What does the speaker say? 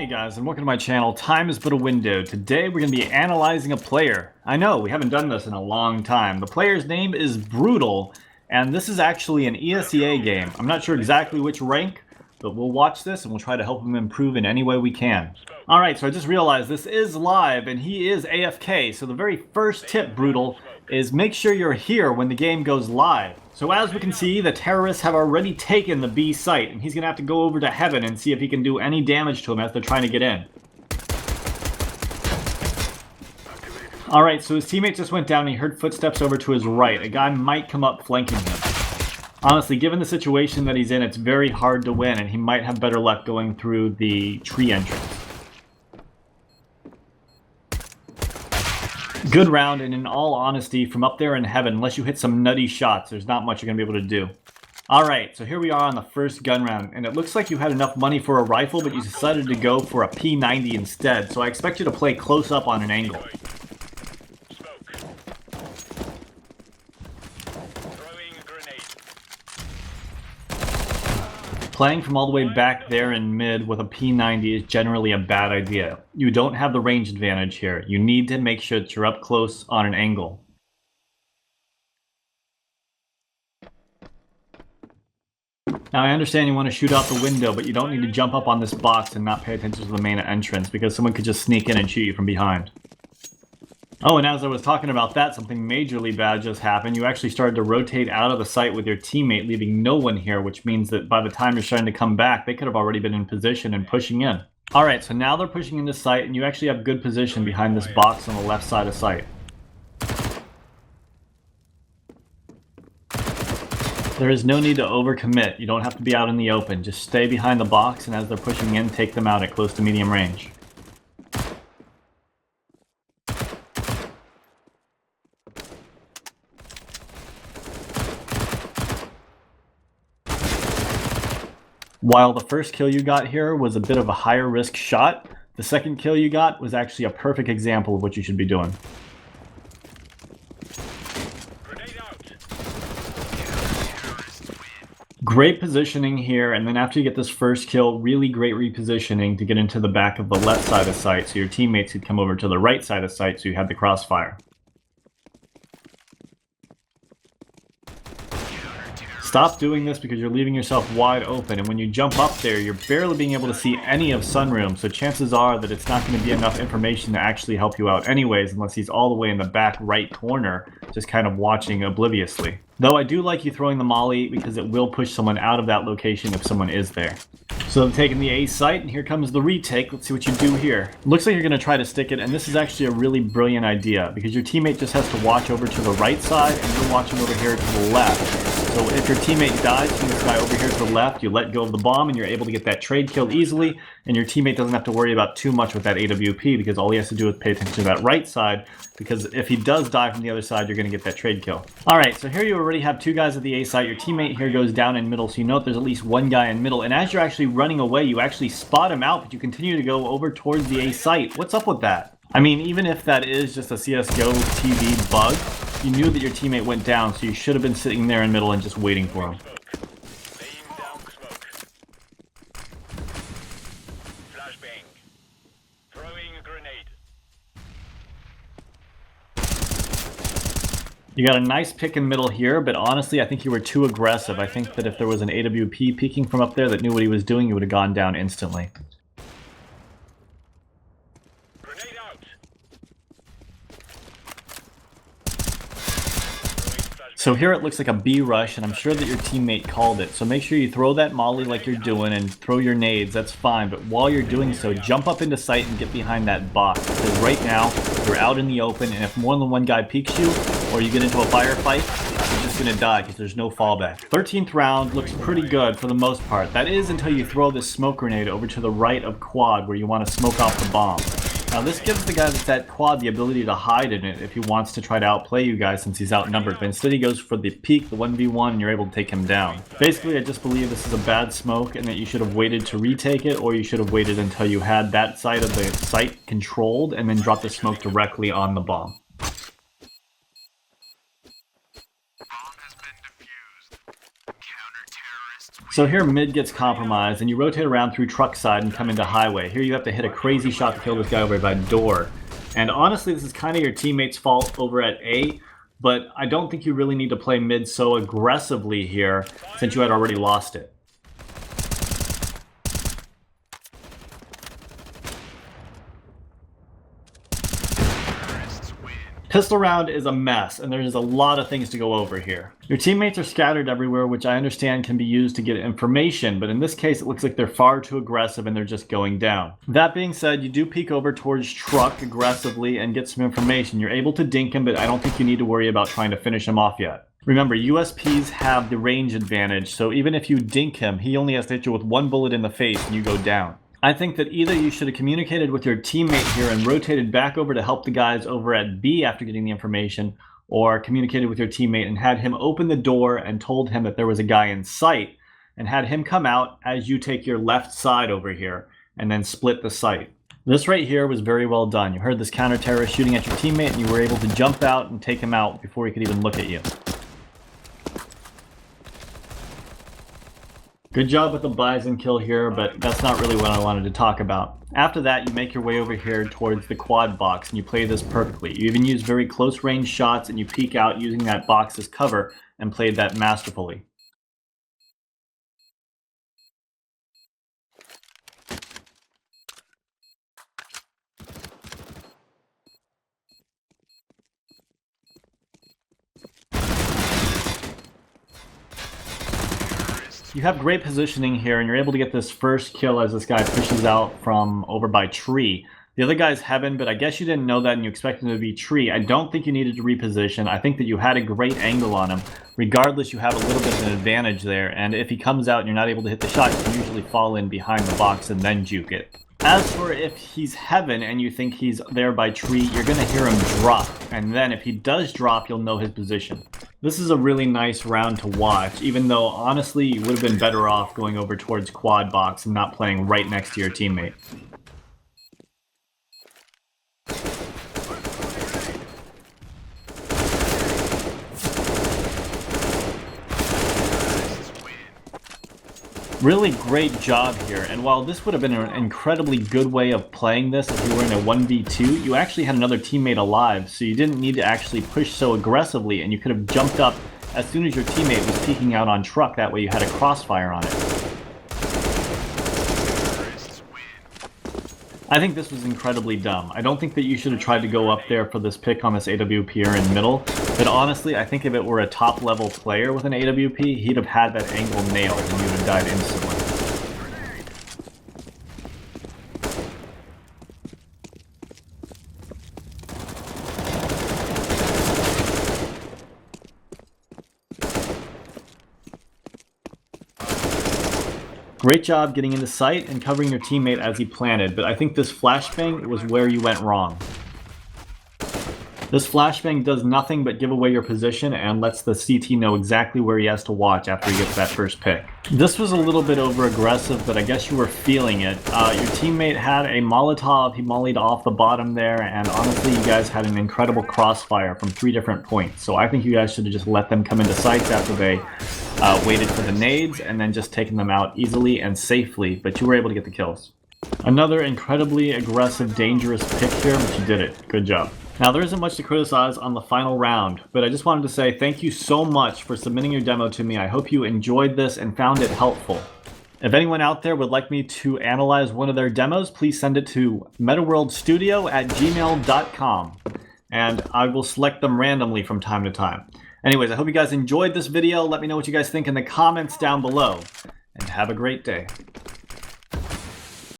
Hey guys, and welcome to my channel. Time is but a window. Today we're going to be analyzing a player. I know, we haven't done this in a long time. The player's name is Brutal, and this is actually an ESEA game. I'm not sure exactly which rank, but we'll watch this and we'll try to help him improve in any way we can. Alright, so I just realized this is live and he is AFK, so the very first tip, Brutal, is make sure you're here when the game goes live. So as we can see, the terrorists have already taken the B site, and he's going to have to go over to Heaven and see if he can do any damage to him as they're trying to get in. Alright, so his teammate just went down and he heard footsteps over to his right. A guy might come up flanking him. Honestly, given the situation that he's in, it's very hard to win, and he might have better luck going through the tree entrance. Good round, and in all honesty, from up there in Heaven, unless you hit some nutty shots, there's not much you're going to be able to do. Alright, so here we are on the first gun round, and it looks like you had enough money for a rifle, but you decided to go for a P90 instead, so I expect you to play close up on an angle. Playing from all the way back there in mid with a P90 is generally a bad idea. You don't have the range advantage here. You need to make sure that you're up close on an angle. Now I understand you want to shoot out the window, but you don't need to jump up on this box and not pay attention to the main entrance, because someone could just sneak in and shoot you from behind. Oh, and as I was talking about that, something majorly bad just happened. You actually started to rotate out of the site with your teammate, leaving no one here, which means that by the time you're starting to come back, they could have already been in position and pushing in. Alright, so now they're pushing in this site, and you actually have good position behind this box on the left side of site. There is no need to overcommit. You don't have to be out in the open. Just stay behind the box, and as they're pushing in, take them out at close to medium range. While the first kill you got here was a bit of a higher risk shot, the second kill you got was actually a perfect example of what you should be doing. Great positioning here, and then after you get this first kill, really great repositioning to get into the back of the left side of sight so your teammates could come over to the right side of sight so you had the crossfire. Stop doing this because you're leaving yourself wide open, and when you jump up there, you're barely being able to see any of Sunroom, so chances are that it's not going to be enough information to actually help you out anyways, unless he's all the way in the back right corner, just kind of watching obliviously. Though I do like you throwing the molly because it will push someone out of that location if someone is there. So they've taken the A site, and here comes the retake. Let's see what you do here. Looks like you're going to try to stick it, and this is actually a really brilliant idea, because your teammate just has to watch over to the right side, and you're watching over here to the left. So if your teammate dies from this guy over here to the left, you let go of the bomb, and you're able to get that trade kill easily, and your teammate doesn't have to worry about too much with that AWP, because all he has to do is pay attention to that right side, because if he does die from the other side, you're going to get that trade kill. Alright, so here you already have two guys at the A site. Your teammate here goes down in middle, so you know that there's at least one guy in middle, and as you're actually running away, you actually spot him out, but you continue to go over towards the A site. What's up with that? I mean, even if that is just a CSGO TV bug, you knew that your teammate went down, so you should have been sitting there in middle and just waiting for him. You got a nice pick in middle here, but honestly, I think you were too aggressive. I think that if there was an AWP peeking from up there that knew what he was doing, you would have gone down instantly. So here it looks like a B rush, and I'm sure that your teammate called it. So make sure you throw that molly like you're doing and throw your nades, that's fine. But while you're doing so, jump up into sight and get behind that box. Because right now, you're out in the open, and if more than one guy peeks you, or you get into a firefight, you're just going to die because there's no fallback. 13th round looks pretty good for the most part. That is until you throw this smoke grenade over to the right of quad where you want to smoke off the bomb. Now this gives the guy that's at quad the ability to hide in it if he wants to try to outplay you guys since he's outnumbered, but instead he goes for the peek, the 1v1, and you're able to take him down. Basically, I just believe this is a bad smoke and that you should have waited to retake it, or you should have waited until you had that side of the site controlled and then drop the smoke directly on the bomb. So here mid gets compromised, and you rotate around through truck side and come into highway. Here you have to hit a crazy shot to kill this guy over by door. And honestly, this is kind of your teammate's fault over at A, but I don't think you really need to play mid so aggressively here since you had already lost it. Pistol round is a mess, and there's a lot of things to go over here. Your teammates are scattered everywhere, which I understand can be used to get information, but in this case it looks like they're far too aggressive and they're just going down. That being said, you do peek over towards truck aggressively and get some information. You're able to dink him, but I don't think you need to worry about trying to finish him off yet. Remember, USPs have the range advantage, so even if you dink him, he only has to hit you with one bullet in the face and you go down. I think that either you should have communicated with your teammate here and rotated back over to help the guys over at B after getting the information, or communicated with your teammate and had him open the door and told him that there was a guy in sight, and had him come out as you take your left side over here, and then split the site. This right here was very well done. You heard this counter-terrorist shooting at your teammate, and you were able to jump out and take him out before he could even look at you. Good job with the Bison kill here, but that's not really what I wanted to talk about. After that, you make your way over here towards the quad box, and you play this perfectly. You even use very close range shots, and you peek out using that box as cover, and played that masterfully. You have great positioning here, and you're able to get this first kill as this guy pushes out from over by tree. The other guy's heaven, but I guess you didn't know that and you expected him to be tree. I don't think you needed to reposition. I think that you had a great angle on him. Regardless, you have a little bit of an advantage there, and if he comes out and you're not able to hit the shot, you can usually fall in behind the box and then juke it. As for if he's heaven and you think he's there by tree, you're going to hear him drop, and then if he does drop, you'll know his position. This is a really nice round to watch, even though honestly you would have been better off going over towards quad box and not playing right next to your teammate. Really great job here, and while this would have been an incredibly good way of playing this if you were in a 1v2, you actually had another teammate alive, so you didn't need to actually push so aggressively, and you could have jumped up as soon as your teammate was peeking out on truck. That way you had a crossfire on it. I think this was incredibly dumb. I don't think that you should have tried to go up there for this pick on this AWP or in middle, but honestly, I think if it were a top level player with an AWP, he'd have had that angle nailed and you'd have died instantly. Great job getting into sight and covering your teammate as he planted, but I think this flashbang was where you went wrong. This flashbang does nothing but give away your position and lets the CT know exactly where he has to watch after he gets that first pick. This was a little bit over aggressive, but I guess you were feeling it. Your teammate had a Molotov, he mollied off the bottom there, and honestly you guys had an incredible crossfire from 3 different points. So I think you guys should have just let them come into sights after they waited for the nades and then just taken them out easily and safely, but you were able to get the kills. Another incredibly aggressive, dangerous pick here, but you did it. Good job. Now, there isn't much to criticize on the final round, but I just wanted to say thank you so much for submitting your demo to me. I hope you enjoyed this and found it helpful. If anyone out there would like me to analyze one of their demos, please send it to metaworldstudio@gmail.com, and I will select them randomly from time to time. Anyways, I hope you guys enjoyed this video. Let me know what you guys think in the comments down below, and have a great day.